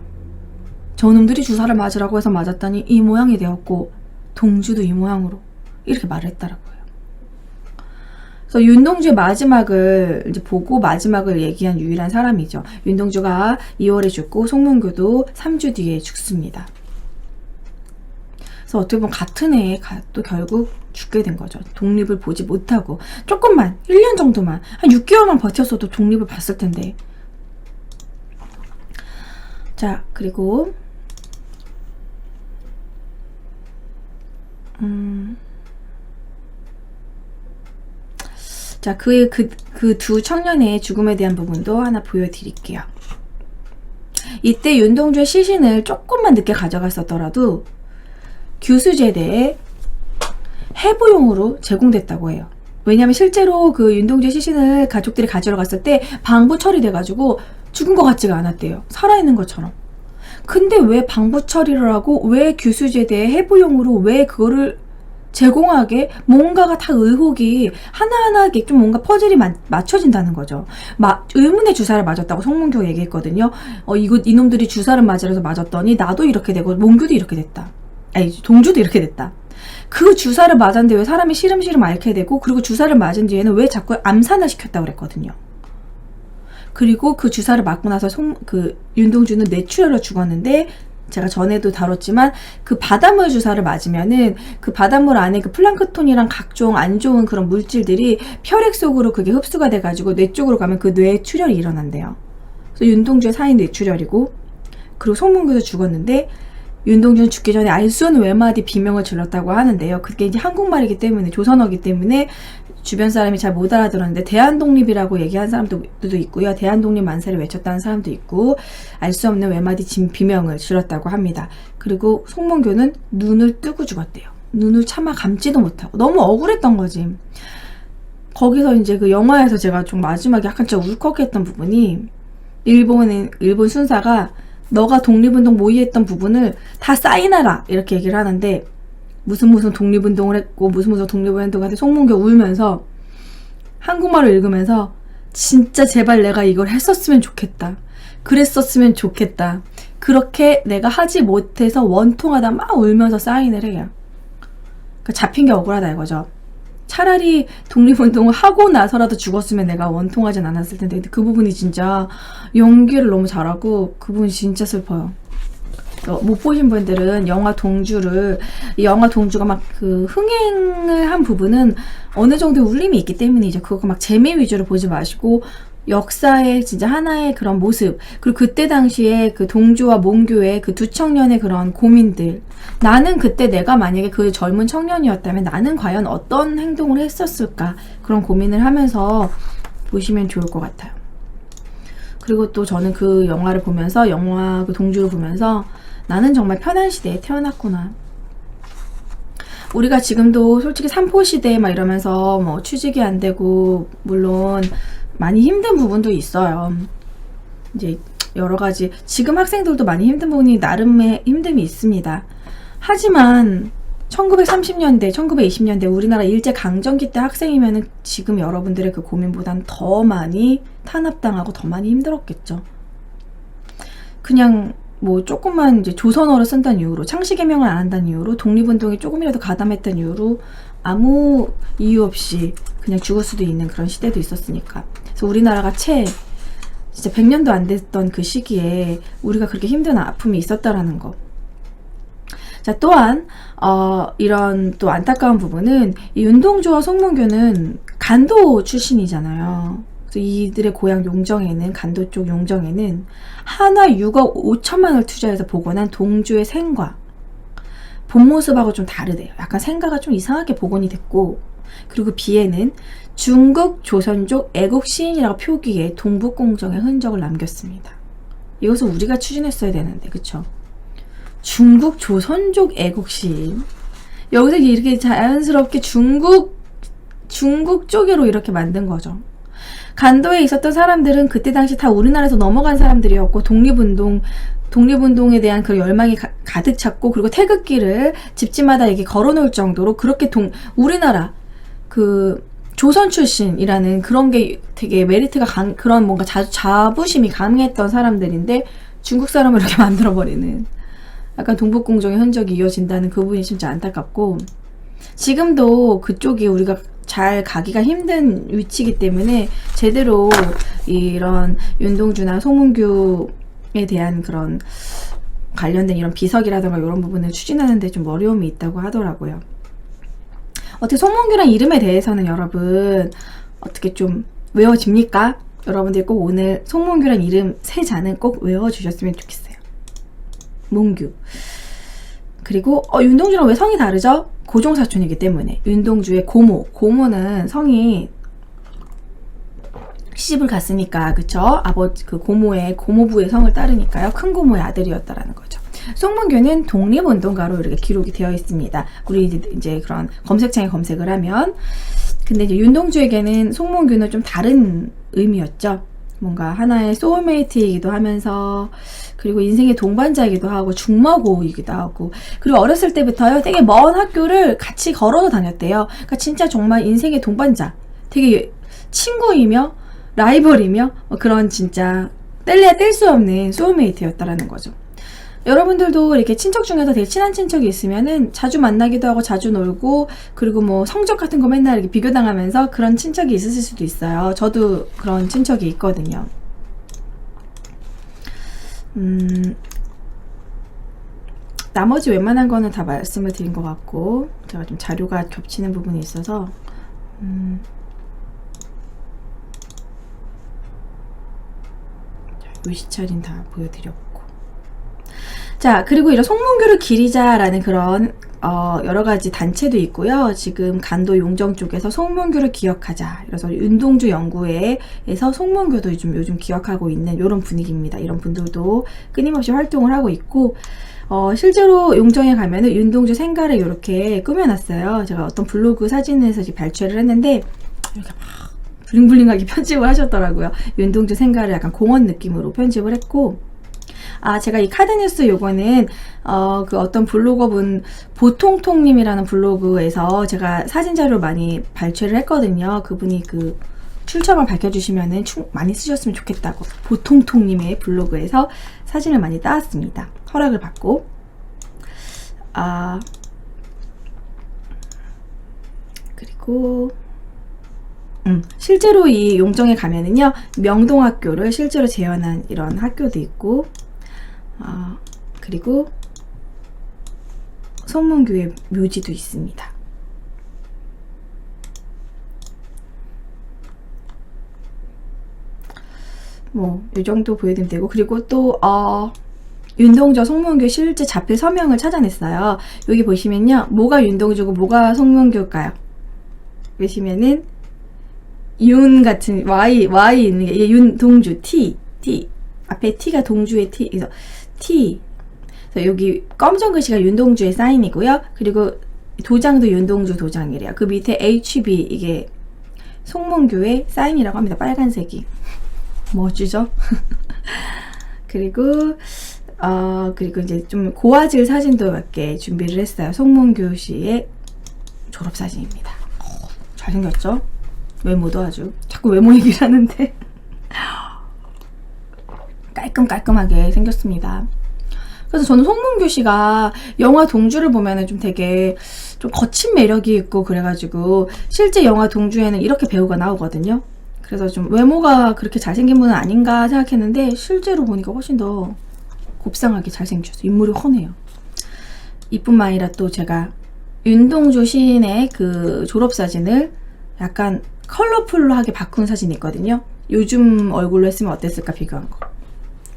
저놈들이 주사를 맞으라고 해서 맞았더니 이 모양이 되었고, 동주도 이 모양으로. 이렇게 말을 했더라고요. 그래서 윤동주의 마지막을 이제 보고 마지막을 얘기한 유일한 사람이죠. 윤동주가 2월에 죽고 송문교도 3주 뒤에 죽습니다. 그래서 어떻게 보면 같은 해에 또 결국 죽게 된 거죠. 독립을 보지 못하고 조금만 1년 정도만 한 6개월만 버텼어도 독립을 봤을 텐데. 자, 그리고 자, 그 두 청년의 죽음에 대한 부분도 하나 보여드릴게요. 이때 윤동주의 시신을 조금만 늦게 가져갔었더라도 규수제대에 해부용으로 제공됐다고 해요. 왜냐면 실제로 그 윤동주의 시신을 가족들이 가지러 갔을 때 방부 처리돼가지고 죽은 것 같지가 않았대요. 살아있는 것처럼. 근데 왜 방부 처리를 하고 왜 규수제대에 해부용으로 왜 그거를 제공하게 뭔가가 다 의혹이 하나하나 좀 뭔가 퍼즐이 맞춰진다는 거죠. 의문의 주사를 맞았다고 송문교가 얘기했거든요. 이놈들이 주사를 맞으려서 맞았더니 나도 이렇게 되고 몽규도 이렇게 됐다. 아니, 동주도 이렇게 됐다. 그 주사를 맞았는데 왜 사람이 시름시름 앓게 되고, 그리고 주사를 맞은 뒤에는 왜 자꾸 암산을 시켰다고 그랬거든요. 그리고 그 주사를 맞고 나서 윤동주는 뇌출혈로 죽었는데, 제가 전에도 다뤘지만 그 바닷물 주사를 맞으면은 그 바닷물 안에 그 플랑크톤이랑 각종 안 좋은 그런 물질들이 혈액 속으로 그게 흡수가 돼가지고 뇌 쪽으로 가면 그 뇌출혈이 일어난대요. 그래서 윤동주의 사인 뇌출혈이고, 그리고 송문교도 죽었는데 윤동주는 죽기 전에 알순 외마디 비명을 질렀다고 하는데요. 그게 이제 한국말이기 때문에, 조선어기 때문에 주변 사람이 잘 못 알아들었는데 대한독립이라고 얘기한 사람들도 있고요. 대한독립 만세를 외쳤다는 사람도 있고, 알 수 없는 외마디 비명을 질렀다고 합니다. 그리고 송문교는 눈을 뜨고 죽었대요. 눈을 차마 감지도 못하고 너무 억울했던 거지. 거기서 이제 그 영화에서 제가 좀 마지막에 약간 진짜 울컥했던 부분이, 일본 순사가 너가 독립운동 모의했던 부분을 다 사인하라 이렇게 얘기를 하는데, 무슨 독립운동을 했고 무슨 독립운동을 했는데 송문교 울면서 한국말을 읽으면서 진짜 제발 내가 이걸 했었으면 좋겠다, 그랬었으면 좋겠다, 그렇게 내가 하지 못해서 원통하다 막 울면서 사인을 해요. 그러니까 잡힌 게 억울하다 이거죠. 차라리 독립운동을 하고 나서라도 죽었으면 내가 원통하진 않았을 텐데. 근데 그 부분이 진짜 연기를 너무 잘하고 그 부분이 진짜 슬퍼요. 못 보신 분들은 영화 동주가 막 그 흥행을 한 부분은 어느 정도 울림이 있기 때문이죠. 그거 막 재미 위주로 보지 마시고 역사의 진짜 하나의 그런 모습, 그리고 그때 당시에 그 동주와 몽교의 그 두 청년의 그런 고민들, 나는 그때 내가 만약에 그 젊은 청년이었다면 나는 과연 어떤 행동을 했었을까, 그런 고민을 하면서 보시면 좋을 것 같아요. 그리고 또 저는 그 영화를 보면서, 그 동주를 보면서 나는 정말 편한 시대에 태어났구나. 우리가 지금도 솔직히 삼포시대 막 이러면서 뭐 취직이 안 되고 물론 많이 힘든 부분도 있어요. 이제 여러 가지 지금 학생들도 많이 힘든 부분이 나름의 힘듦이 있습니다. 하지만 1930년대, 1920년대 우리나라 일제강점기 때 학생이면은 지금 여러분들의 그 고민보단 더 많이 탄압당하고 더 많이 힘들었겠죠. 그냥 뭐 조금만 이제 조선어를 쓴다는 이유로, 창씨개명을 안 한다는 이유로, 독립운동에 조금이라도 가담했다는 이유로 아무 이유 없이 그냥 죽을 수도 있는 그런 시대도 있었으니까. 그래서 우리나라가 진짜 100년도 안 됐던 그 시기에 우리가 그렇게 힘든 아픔이 있었다라는 거. 자, 또한 이런 또 안타까운 부분은 이 윤동주와 송문교는 간도 출신이잖아요. 그래서 이들의 고향 용정에는, 간도 쪽 용정에는 하나 6억 5천만 원을 투자해서 복원한 동주의 생과 본 모습하고 좀 다르대요. 약간 생가가 좀 이상하게 복원이 됐고, 그리고 비에는 중국 조선족 애국 시인이라고 표기에 동북공정의 흔적을 남겼습니다. 이것을 우리가 추진했어야 되는데, 그쵸? 중국 조선족 애국 시인, 여기서 이렇게 자연스럽게 중국 쪽으로 이렇게 만든 거죠. 간도에 있었던 사람들은 그때 당시 다 우리나라에서 넘어간 사람들이었고 독립운동에 대한 그 열망이 가득 찼고 그리고 태극기를 집집마다 이렇게 걸어놓을 정도로 그렇게 우리나라 그 조선 출신이라는 그런 게 되게 메리트가 그런 뭔가 자부심이 강했던 사람들인데 중국 사람을 이렇게 만들어버리는 약간 동북공정의 흔적이 이어진다는 그 부분이 진짜 안타깝고 지금도 그쪽이 우리가 잘 가기가 힘든 위치이기 때문에 제대로 이런 윤동주나 송문규에 대한 그런 관련된 이런 비석이라든가 이런 부분을 추진하는데 좀 어려움이 있다고 하더라고요. 어떻게 송문규란 이름에 대해서는 여러분 어떻게 좀 외워집니까? 여러분들 꼭 오늘 송문규란 이름 세 자는 꼭 외워주셨으면 좋겠어요. 몽규. 그리고 윤동주랑 왜 성이 다르죠? 고종사촌이기 때문에. 윤동주의 고모는 성이 시집을 갔으니까 그쵸? 그 고모부의 성을 따르니까요. 큰 고모의 아들이었다라는 거죠. 송문규는 독립운동가로 이렇게 기록이 되어 있습니다. 우리 이제 그런 검색창에 검색을 하면. 근데 이제 윤동주에게는 송문규는 좀 다른 의미였죠. 뭔가 하나의 소울메이트이기도 하면서 그리고 인생의 동반자이기도 하고 중마고이기도 하고 그리고 어렸을 때부터요 되게 먼 학교를 같이 걸어서 다녔대요. 그러니까 진짜 정말 인생의 동반자, 되게 친구이며 라이벌이며 그런 진짜 뗄래야 뗄 수 없는 소울메이트였다라는 거죠. 여러분들도 이렇게 친척 중에서 되게 친한 친척이 있으면은 자주 만나기도 하고 자주 놀고 그리고 뭐 성적 같은 거 맨날 이렇게 비교당하면서 그런 친척이 있으실 수도 있어요. 저도 그런 친척이 있거든요. 나머지 웬만한 거는 다 말씀을 드린 것 같고 제가 좀 자료가 겹치는 부분이 있어서 요시찰인 다 보여드렸고 자, 그리고 이런 송문교를 기리자라는 그런 여러 가지 단체도 있고요. 지금 간도 용정 쪽에서 송문교를 기억하자. 그래서 윤동주 연구회에서 송문교도 요즘 기억하고 있는 이런 분위기입니다. 이런 분들도 끊임없이 활동을 하고 있고 실제로 용정에 가면은 윤동주 생가를 이렇게 꾸며놨어요. 제가 어떤 블로그 사진에서 이제 발췌를 했는데 이렇게 막 블링블링하게 편집을 하셨더라고요. 윤동주 생가를 약간 공원 느낌으로 편집을 했고 제가 이 카드뉴스 요거는 그 어떤 블로거분 보통통님이라는 블로그에서 제가 사진 자료 많이 발췌를 했거든요. 그분이 그 출처만 밝혀주시면은 많이 쓰셨으면 좋겠다고 보통통님의 블로그에서 사진을 많이 따왔습니다. 허락을 받고 그리고 실제로 이 용정에 가면은요 명동학교를 실제로 재현한 이런 학교도 있고 그리고 송문교의 묘지도 있습니다. 뭐 이 정도 보여드리면 되고 그리고 또 윤동주 송문교 실제 자필 서명을 찾아냈어요. 여기 보시면요 뭐가 윤동주고 뭐가 송문교일까요? 보시면은 윤 같은 Y 있는 게 이게 윤동주 T 앞에 T가 동주의 T 그래서 T 그래서 여기 검정 글씨가 윤동주의 사인이고요. 그리고 도장도 윤동주 도장이래요. 그 밑에 HB 이게 송문교의 사인이라고 합니다. 빨간색이 멋지죠? 그리고 이제 좀 고화질 사진도 몇 개 준비를 했어요. 송문교 씨의 졸업 사진입니다. 잘생겼죠? 외모도 아주 자꾸 외모 얘기를 하는데 깔끔하게 생겼습니다. 그래서 저는 송문교 씨가 영화 동주를 보면은 좀 되게 좀 거친 매력이 있고 그래가지고 실제 영화 동주에는 이렇게 배우가 나오거든요. 그래서 좀 외모가 그렇게 잘생긴 분은 아닌가 생각했는데 실제로 보니까 훨씬 더 곱상하게 잘생기셔서 인물이 훤해요. 이뿐만 아니라 또 제가 윤동주 시인의 그 졸업사진을 약간 컬러풀하게 바꾼 사진이 있거든요. 요즘 얼굴로 했으면 어땠을까 비교한 거.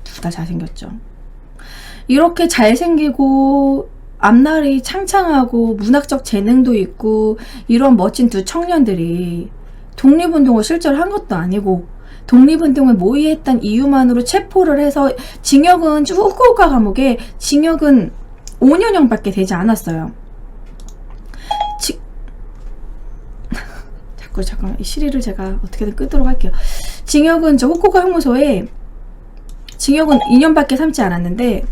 둘 다 잘생겼죠. 이렇게 잘생기고 앞날이 창창하고 문학적 재능도 있고 이런 멋진 두 청년들이 독립운동을 실제로 한 것도 아니고 독립운동을 모의했던 이유만으로 체포를 해서 징역은 후쿠오카 감옥에 징역은 5년형밖에 되지 않았어요. 잠깐만 이 시리를 제가 어떻게든 끄도록 할게요. 징역은 저 후쿠오카 형무소에 징역은 2년밖에 삼지 않았는데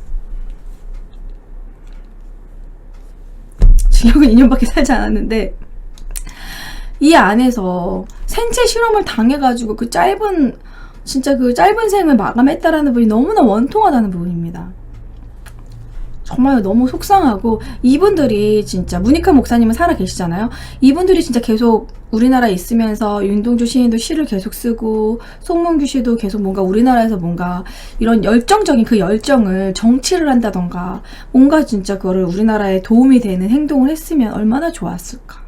징역은 2년밖에 살지 않았는데 이 안에서 생체 실험을 당해가지고 그 짧은 진짜 그 짧은 생을 마감했다라는 부분이 너무나 원통하다는 부분입니다. 정말 너무 속상하고 이분들이 진짜 문익환 목사님은 살아 계시잖아요. 이분들이 진짜 계속 우리나라에 있으면서 윤동주 시인도 시를 계속 쓰고 송문규 씨도 계속 뭔가 우리나라에서 뭔가 이런 열정적인 그 열정을 정치를 한다던가 뭔가 진짜 그거를 우리나라에 도움이 되는 행동을 했으면 얼마나 좋았을까.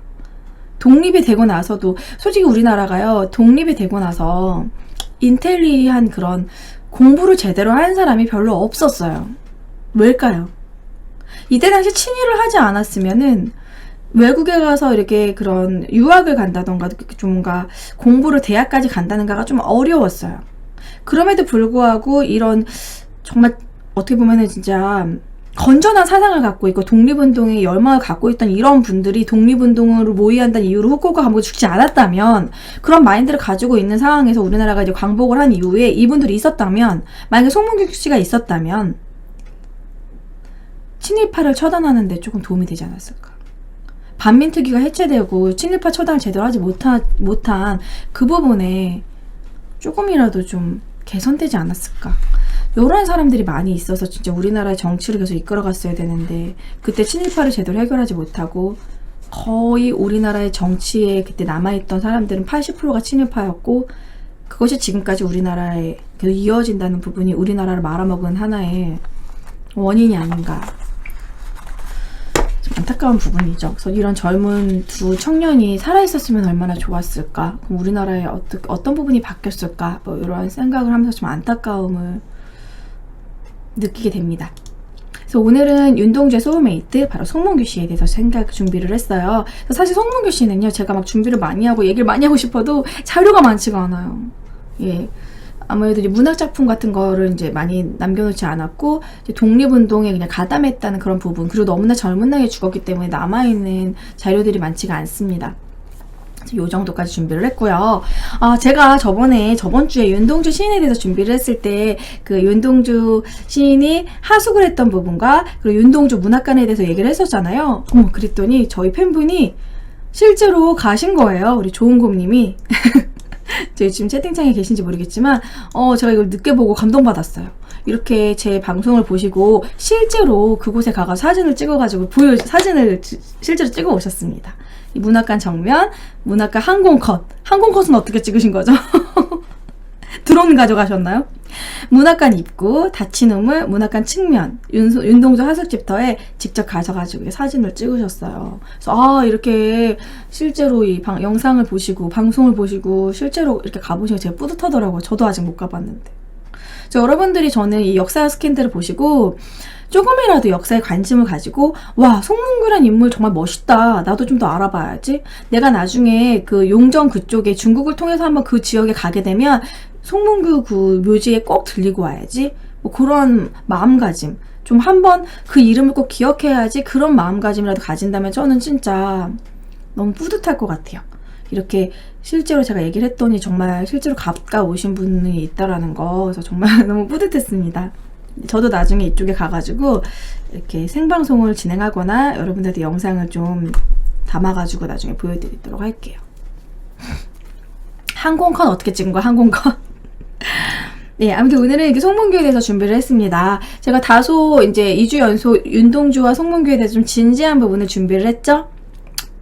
독립이 되고 나서도 솔직히 우리나라가요 독립이 되고 나서 인텔리한 그런 공부를 제대로 한 사람이 별로 없었어요. 왜일까요? 이때 당시 친일을 하지 않았으면은 외국에 가서 이렇게 그런 유학을 간다던가 좀 뭔가 공부를 대학까지 간다는가가 좀 어려웠어요. 그럼에도 불구하고 이런 정말 어떻게 보면은 진짜 건전한 사상을 갖고 있고 독립운동에 열망을 갖고 있던 이런 분들이 독립운동으로 모의한다는 이유로 후쿠오카 감옥에 죽지 않았다면 그런 마인드를 가지고 있는 상황에서 우리나라가 이제 광복을 한 이후에 이분들이 있었다면 만약에 송문규 씨가 있었다면 친일파를 처단하는 데 조금 도움이 되지 않았을까. 반민특위가 해체되고 친일파 처단을 제대로 하지 못한 그 부분에 조금이라도 좀 개선되지 않았을까. 이런 사람들이 많이 있어서 진짜 우리나라의 정치를 계속 이끌어갔어야 되는데 그때 친일파를 제대로 해결하지 못하고 거의 우리나라의 정치에 그때 남아있던 사람들은 80%가 친일파였고 그것이 지금까지 우리나라에 계속 이어진다는 부분이 우리나라를 말아먹은 하나의 원인이 아닌가. 좀 안타까운 부분이죠. 그래서 이런 젊은 두 청년이 살아있었으면 얼마나 좋았을까. 그럼 우리나라의 어떤 부분이 바뀌었을까. 뭐 이런 생각을 하면서 좀 안타까움을 느끼게 됩니다. 그래서 오늘은 윤동주의 소울메이트 바로 송문규 씨에 대해서 준비를 했어요. 사실 송문규 씨는요 제가 막 준비를 많이 하고 얘기를 많이 하고 싶어도 자료가 많지가 않아요. 예. 아무래도 이제 문학작품 같은 거를 이제 많이 남겨놓지 않았고 이제 독립운동에 그냥 가담했다는 그런 부분 그리고 너무나 젊은 나이에 죽었기 때문에 남아있는 자료들이 많지가 않습니다. 요 정도까지 준비를 했고요. 제가 저번 주에 윤동주 시인에 대해서 준비를 했을 때 그 윤동주 시인이 하숙을 했던 부분과 그리고 윤동주 문학관에 대해서 얘기를 했었잖아요. 그랬더니 저희 팬분이 실제로 가신 거예요. 우리 조은곰님이. 저희 지금 채팅창에 계신지 모르겠지만 제가 이걸 늦게 보고 감동받았어요. 이렇게 제 방송을 보시고 실제로 그곳에 가서 사진을 찍어가지고 사진을 실제로 찍어 오셨습니다. 이 문학관 정면, 문학관 항공컷은 어떻게 찍으신 거죠? 드론 가져가셨나요? 문학관 입구, 닫힌 우물, 문학관 측면, 윤동주 하숙집터에 직접 가셔가지고 사진을 찍으셨어요. 그래서 이렇게 실제로 이 영상을 보시고 방송을 보시고 실제로 이렇게 가보시면 제가 뿌듯하더라고요. 저도 아직 못 가봤는데. 여러분들이 저는 이 역사 스캔들을 보시고 조금이라도 역사에 관심을 가지고 와 송문규란 인물 정말 멋있다. 나도 좀 더 알아봐야지. 내가 나중에 그 용정 그쪽에 중국을 통해서 한번 그 지역에 가게 되면 송문규 그 묘지에 꼭 들리고 와야지. 뭐 그런 마음가짐. 좀 한번 그 이름을 꼭 기억해야지. 그런 마음가짐이라도 가진다면 저는 진짜 너무 뿌듯할 것 같아요. 이렇게 실제로 제가 얘기를 했더니 정말 실제로 가까우신 분이 있다라는 거 그래서 정말 너무 뿌듯했습니다. 저도 나중에 이쪽에 가가지고 이렇게 생방송을 진행하거나 여러분들한테 영상을 좀 담아가지고 나중에 보여드리도록 할게요. 항공컷 어떻게 찍은 거야? 항공컷. 네, 아무튼 오늘은 이렇게 송문규에 대해서 준비를 했습니다. 제가 다소 이제 2주 연속 윤동주와 송문규에 대해서 좀 진지한 부분을 준비를 했죠?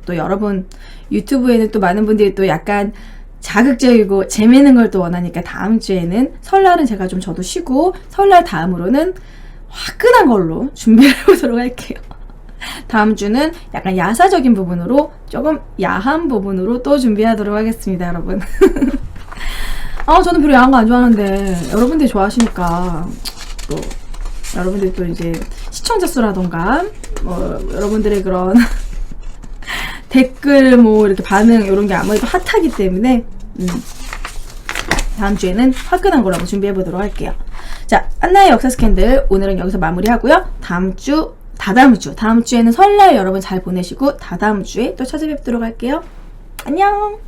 또 여러분 유튜브에는 또 많은 분들이 또 약간 자극적이고 재미있는 걸 또 원하니까 다음 주에는 설날은 제가 좀 저도 쉬고 설날 다음으로는 화끈한 걸로 준비를 해보도록 할게요. 다음 주는 약간 야사적인 부분으로 조금 야한 부분으로 또 준비하도록 하겠습니다, 여러분. 저는 별로 야한 거 안 좋아하는데 여러분들이 좋아하시니까 또 여러분들이 또 이제 시청자 수라던가 뭐 여러분들의 그런 댓글 뭐 이렇게 반응 이런 게 아무래도 핫하기 때문에 다음 주에는 화끈한 걸 한번 준비해 보도록 할게요. 자, 한나의 역사 스캔들 오늘은 여기서 마무리하고요. 다음 주에는 설날 여러분 잘 보내시고 다다음 주에 또 찾아뵙도록 할게요. 안녕.